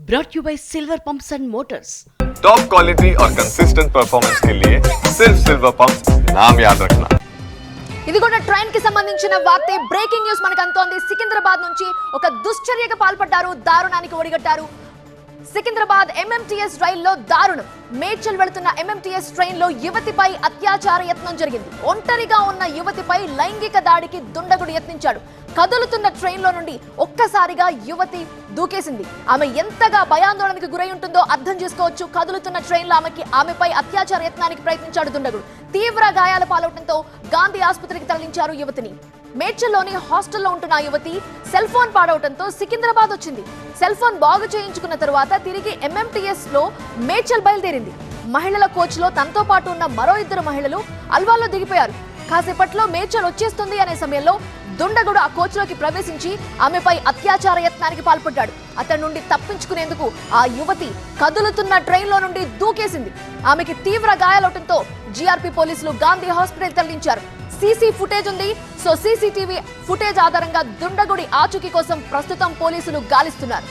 brought you by Silver Pumps and Motors. Top quality और consistent performance के लिए सिर्फ सिल्वर पंप्स नाम याद रखना। ఇది కూడా ట్రైన్ కి సంబంధించిన వార్తే బ్రేకింగ్ న్యూస్ మనకు అంతోంది. సికింద్రాబాద్ నుంచి ఒక దుశ్చర్యకు పాల్పడ్డారు, దారుణానికి ఒడిగట్టారు. సికింద్రాబాద్ ఎంఎంటీఎస్ రైల్లో దారుణం. మేడ్చల్ వెళుతున్న ఎంఎంటీఎస్ ట్రైన్ లో యువతిపై అత్యాచార యత్నం జరిగింది. ఒంటరిగా ఉన్న యువతిపై లైంగిక దాడికి దుండగుడు యత్నించాడు. కదులుతున్న ట్రైన్ లో నుండి ఒక్కసారిగా యువతి దూకేసింది. ఆమె ఎంతగా భయాందోళనకు గురై ఉంటుందో అర్థం చేసుకోవచ్చు. కదులుతున్న ట్రైన్ లో ఆమెపై అత్యాచార యత్నానికి ప్రయత్నించాడు దుండగుడు. తీవ్ర గాయాల పాలవడంతో గాంధీ ఆసుపత్రికి తరలించారు యువతిని. మేడ్చల్లోని హాస్టల్లో ఉంటున్న యువతి సెల్ ఫోన్ పాడవడంతో సికింద్రాబాద్ వచ్చింది. సెల్ ఫోన్ బాగు చేయించుకున్న తరువాత తిరిగి ఎంఎంటీఎస్ లో మేడ్చల్ బయలుదేరింది. మహిళల కోచ్ లో తనతో పాటు ఉన్న మరో 2 మహిళలు అల్వాల్లో దిగిపోయారు. కాసేపట్లో మేడ్చల్ వచ్చేస్తుంది అనే సమయంలో దుండగుడు ఆ కోచ్ లోకి ప్రవేశించి ఆమెపై అత్యాచార యత్నానికి పాల్పడ్డాడు. అతడి నుండి తప్పించుకునేందుకు ఆ యువతి కదులుతున్న ట్రైన్ లో నుండి దూకేసింది. ఆమెకి తీవ్ర గాయాలవడంతో జీఆర్పీ పోలీసులు గాంధీ హాస్పిటల్ తరలించారు. సీసీ ఫుటేజ్ ఉంది. సో సీసీటీవీ ఫుటేజ్ ఆధారంగా దుండగుడి ఆచూకీ కోసం ప్రస్తుతం పోలీసులు గాలిస్తున్నారు.